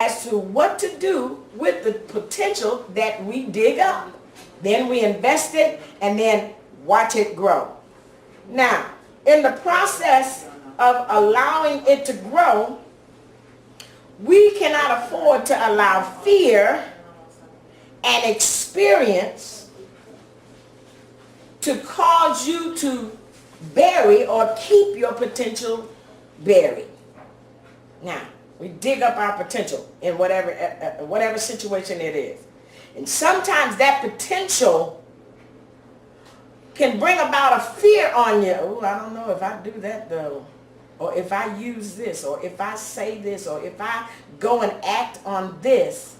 as to what to do with the potential that we dig up. Then we invest it and then watch it grow. Now, in the process of allowing it to grow, we cannot afford to allow fear and experience to cause you to bury or keep your potential buried. Now, we dig up our potential in whatever situation it is. And sometimes that potential can bring about a fear on you. Oh, I don't know if I do that though. Or if I use this, or if I say this, or if I go and act on this,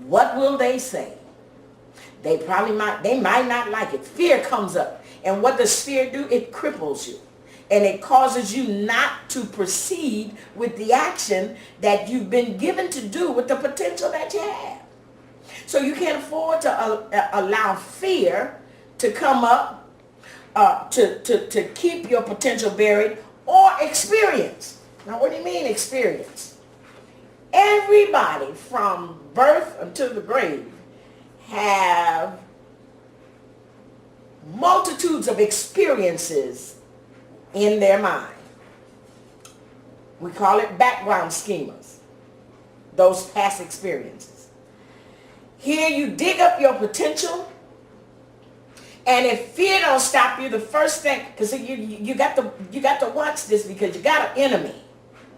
what will they say? They might not like it. Fear comes up. And what does fear do? It cripples you. And it causes you not to proceed with the action that you've been given to do with the potential that you have. So you can't afford to allow fear to come up, to keep your potential buried, or experience. Now, what do you mean experience? Everybody from birth until the grave have multitudes of experiences in their mind. We call it background schemas, those past experiences. Here you dig up your potential, and if fear don't stop you, the first thing, because you got to watch this, because you got an enemy,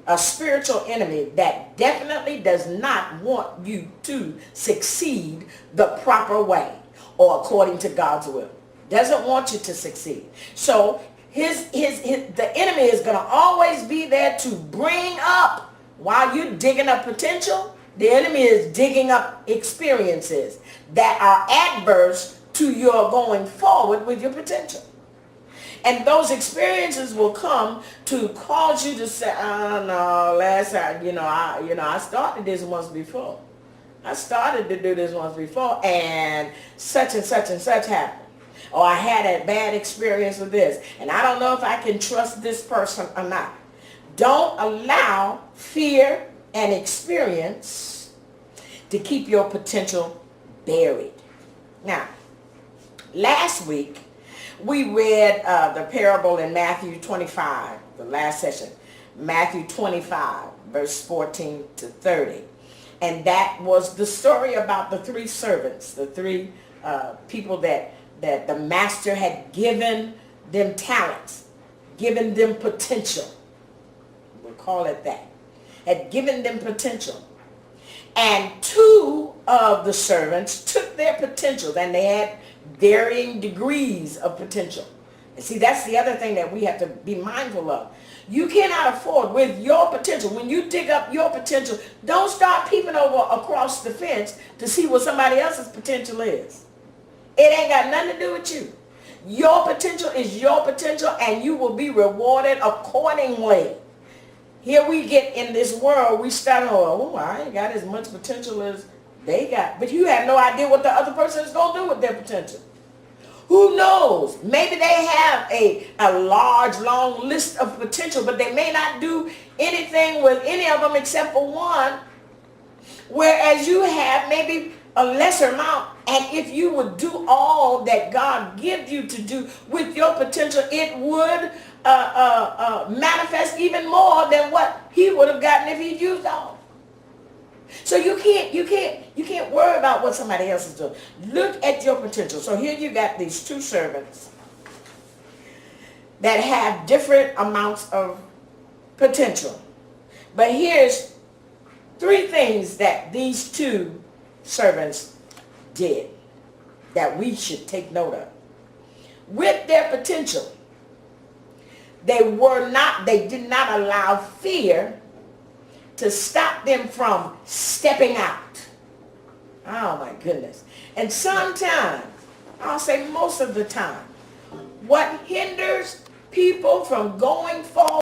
a spiritual enemy that definitely does not want you to succeed the proper way or according to God's will. Doesn't want you to succeed. So the enemy is going to always be there to bring up, while you're digging up potential, the enemy is digging up experiences that are adverse to your going forward with your potential. And those experiences will come to cause you to say, oh no, last time, I started this once before. I started to do this once before, and such happened. Or I had a bad experience with this, and I don't know if I can trust this person or not. Don't allow fear and experience to keep your potential buried. Now, last week, we read the parable in Matthew 25, the last session. Matthew 25, verse 14 to 30. And that was the story about the three servants, the three people that the master had given them talents, given them potential. We'll call it that. Had given them potential. And two of the servants took their potential, and they had varying degrees of potential. And see, that's the other thing that we have to be mindful of. You cannot afford, with your potential, when you dig up your potential, don't start peeping over across the fence to see what somebody else's potential is. It ain't got nothing to do with you. Your potential is your potential, and you will be rewarded accordingly. Here we get in this world, we start, oh, I ain't got as much potential as they got. But you have no idea what the other person is going to do with their potential. Who knows? Maybe they have a large, long list of potential, but they may not do anything with any of them except for one. Whereas you have maybe a lesser amount. And if you would do all that God gives you to do with your potential, it would manifest even more than what he would have gotten if he'd used all. So you can't worry about what somebody else is doing. Look at your potential. So here you got these two servants that have different amounts of potential. But here's three things that these two servants did that we should take note of. With their potential, they did not allow fear to stop them from stepping out. Oh my goodness. And sometimes, I'll say most of the time, what hinders people from going forward